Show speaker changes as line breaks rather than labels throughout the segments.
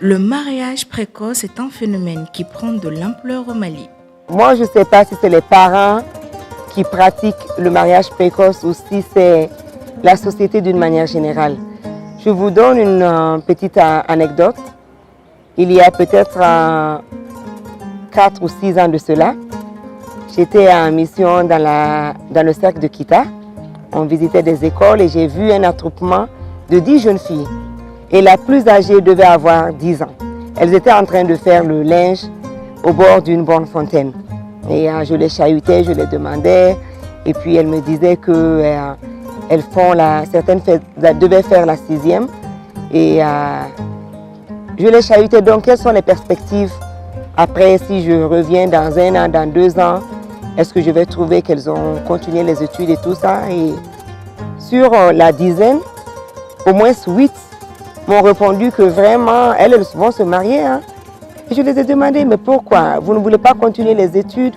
Le mariage précoce est un phénomène qui prend de l'ampleur au Mali.
Moi, je ne sais pas si c'est les parents qui pratiquent le mariage précoce ou si c'est la société d'une manière générale. Je vous donne une petite anecdote. Il y a peut-être 4 ou 6 ans de cela, j'étais en mission dans le cercle de Kita. On visitait des écoles et j'ai vu un attroupement de 10 jeunes filles. Et la plus âgée devait avoir 10 ans. Elles étaient en train de faire le linge au bord d'une bonne fontaine. Et je les chahutais, je les demandais. Et puis elles me disaient que certaines devaient faire la 6e. Et je les chahutais. Donc, quelles sont les perspectives après, si je reviens dans 1 an, dans 2 ans? Est-ce que je vais trouver qu'elles ont continué les études et tout ça? Et sur la dizaine, au moins 8 m'ont répondu que vraiment, elles vont se marier. Hein. Et je les ai demandé, mais pourquoi? Vous ne voulez pas continuer les études?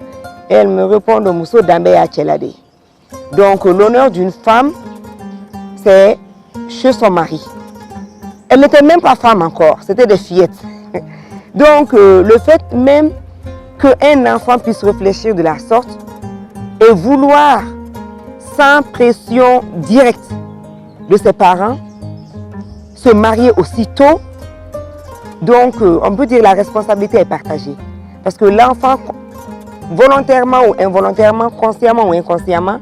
Et elles me répondent au Mousso Dambe à Tchelade. Donc, l'honneur d'une femme, c'est chez son mari. Elles n'étaient même pas femmes encore, c'était des fillettes. Donc, le fait même qu'un enfant puisse réfléchir de la sorte et vouloir, sans pression directe de ses parents, se marier aussitôt, donc on peut dire que la responsabilité est partagée. Parce que l'enfant, volontairement ou involontairement, consciemment ou inconsciemment,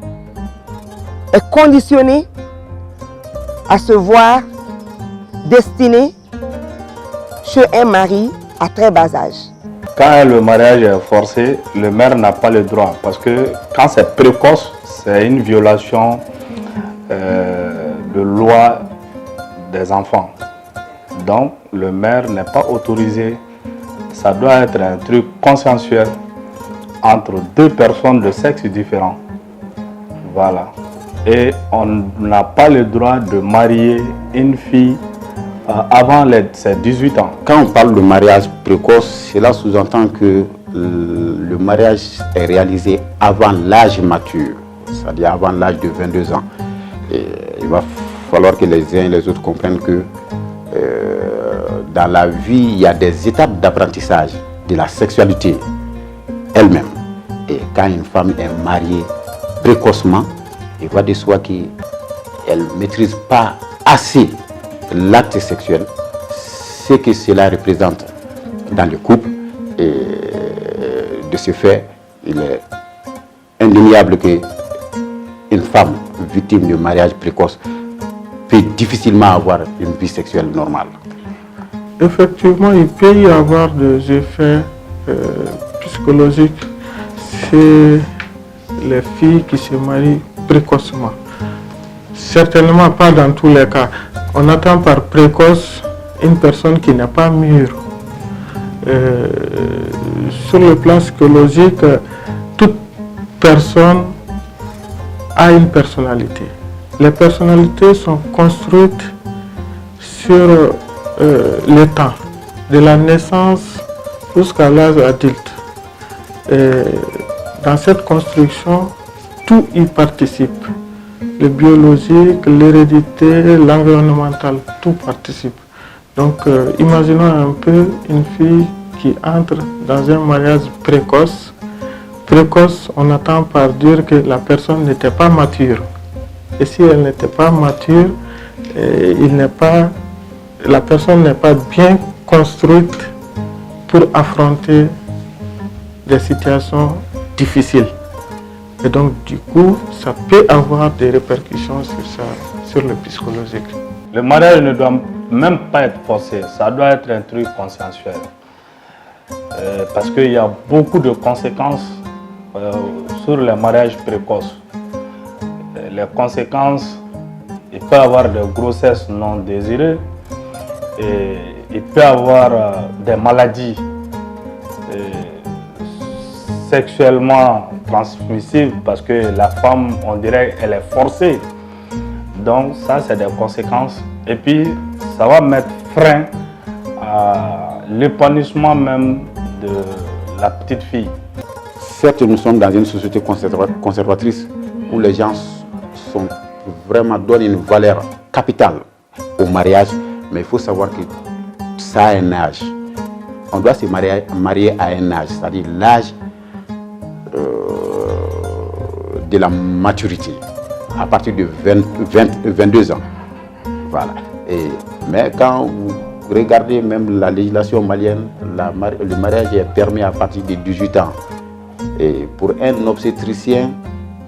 est conditionné à se voir destiné chez un mari à très bas âge.
Quand le mariage est forcé, le maire n'a pas le droit parce que quand c'est précoce, c'est une violation de loi des enfants. Donc le maire n'est pas autorisé. Ça doit être un truc consensuel entre 2 personnes de sexe différent. Voilà. Et on n'a pas le droit de marier une fille avant ses 18 ans.
Quand on parle de mariage précoce, cela sous-entend que le mariage est réalisé avant l'âge mature, c'est-à-dire avant l'âge de 22 ans. Et il va falloir que les uns et les autres comprennent que dans la vie, il y a des étapes d'apprentissage de la sexualité elle-même. Et quand une femme est mariée précocement, il va de soi qu'elle ne maîtrise pas assez l'acte sexuel, ce que cela représente dans le couple. Et de ce fait, il est indéniable qu'une femme victime de mariage précoce peut difficilement avoir une vie sexuelle normale.
Effectivement, il peut y avoir des effets psychologiques chez les filles qui se marient précocement. Certainement pas dans tous les cas. On attend par précoce une personne qui n'est pas mûre. Sur le plan psychologique, toute personne a une personnalité. Les personnalités sont construites sur le temps, de la naissance jusqu'à l'âge adulte. Dans cette construction, tout y participe. Le biologique, l'hérédité, l'environnemental, tout participe. Donc, imaginons un peu une fille qui entre dans un mariage précoce. Précoce, on attend par dire que la personne n'était pas mature. Et si elle n'était pas mature, la personne n'est pas bien construite pour affronter des situations difficiles. Et donc, du coup, ça peut avoir des répercussions sur le psychologique.
Le mariage ne doit même pas être forcé, ça doit être un truc consensuel. Parce qu'il y a beaucoup de conséquences sur les mariages précoces. Les conséquences, il peut y avoir des grossesses non désirées, et il peut y avoir des maladies sexuellement transmissibles parce que la femme, on dirait, elle est forcée. Donc ça, c'est des conséquences. Et puis, ça va mettre frein à l'épanouissement même de la petite fille.
Certes, nous sommes dans une société conservatrice où les gens donnent une valeur capitale au mariage, mais il faut savoir que ça a un âge. On doit se marier à un âge, c'est-à-dire l'âge de la maturité, à partir de 22 ans. Voilà. Mais quand vous regardez même la législation malienne, le mariage est permis à partir de 18 ans. Et pour un obstétricien,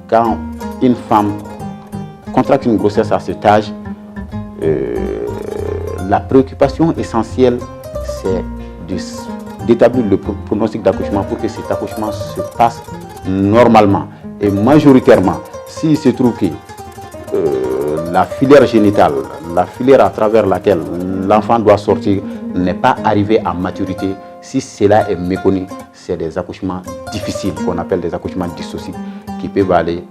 quand une femme contracte une grossesse à cet âge, la préoccupation essentielle, c'est d'établir le pronostic d'accouchement pour que cet accouchement se passe normalement. Et majoritairement, s'il se trouve que la filière génitale, la filière à travers laquelle l'enfant doit sortir, n'est pas arrivée à maturité, si cela est méconnu, c'est des accouchements difficiles, qu'on appelle des accouchements dissociés, qui peuvent aller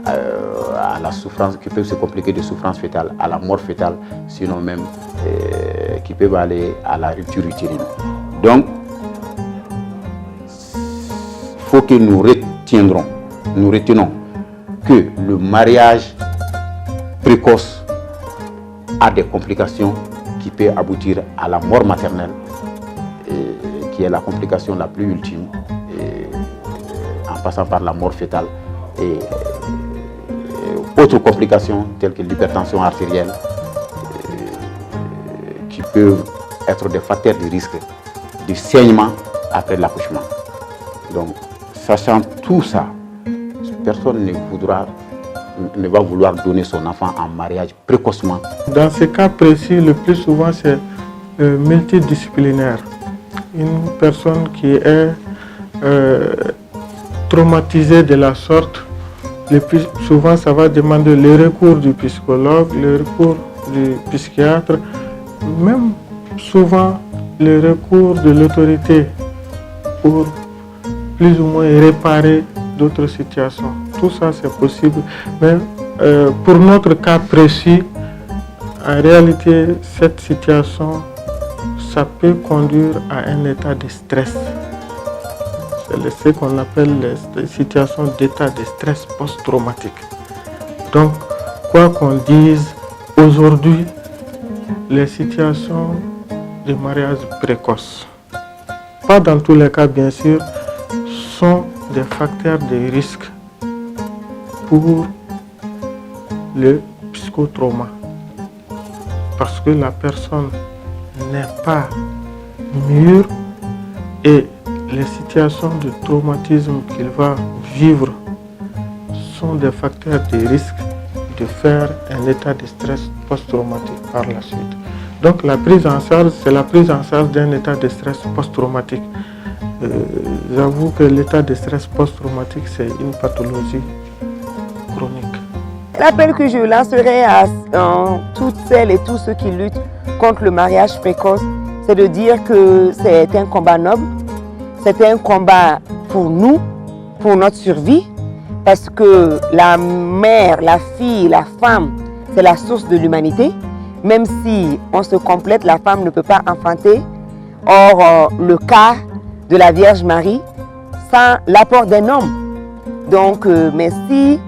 à la souffrance, qui peuvent se compliquer de souffrance fétale, à la mort fétale, sinon même qui peuvent aller à la rupture utérine. Donc, il faut que nous retenons que le mariage précoce a des complications qui peuvent aboutir à la mort maternelle, qui est la complication la plus ultime, en passant par la mort fétale et autres complications telles que l'hypertension artérielle, qui peuvent être des facteurs de risque de saignement après l'accouchement. Donc, sachant tout ça, personne ne va vouloir donner son enfant en mariage précocement.
Dans ce cas précis, le plus souvent, c'est multidisciplinaire. Une personne qui est traumatisée de la sorte, le plus souvent, ça va demander le recours du psychologue, le recours du psychiatre, même souvent le recours de l'autorité pour plus ou moins réparer d'autres situations. Tout ça, c'est possible. Mais pour notre cas précis, en réalité, cette situation, ça peut conduire à un état de stress. C'est ce qu'on appelle les situations d'état de stress post-traumatique. Donc, quoi qu'on dise, aujourd'hui, les situations de mariage précoce, pas dans tous les cas bien sûr, sont des facteurs de risque pour le psychotrauma. Parce que la personne n'est pas mûre et les situations de traumatisme qu'il va vivre sont des facteurs de risque de faire un état de stress post-traumatique par la suite. Donc la prise en charge, c'est la prise en charge d'un état de stress post-traumatique. J'avoue que l'état de stress post-traumatique, c'est une pathologie chronique.
L'appel que je lancerai à toutes celles et tous ceux qui luttent contre le mariage précoce, c'est de dire que c'est un combat noble, c'est un combat pour nous, pour notre survie, parce que la mère, la fille, la femme, c'est la source de l'humanité. Même si on se complète, la femme ne peut pas enfanter. Or, le cas de la Vierge Marie, sans l'apport d'un homme. Donc, mais si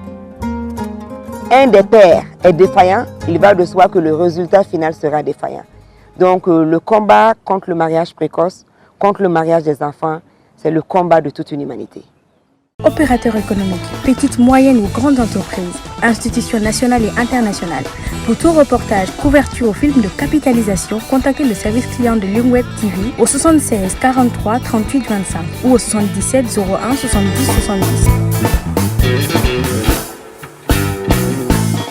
un des pères est défaillant, il va de soi que le résultat final sera défaillant. Donc, le combat contre le mariage précoce, contre le mariage des enfants, c'est le combat de toute une humanité.
Opérateurs économiques, petites, moyennes ou grandes entreprises, institutions nationales et internationales. Pour tout reportage, couverture ou film de capitalisation, contactez le service client de Lungweb TV au 76 43 38 25 ou au 77 01 70 70.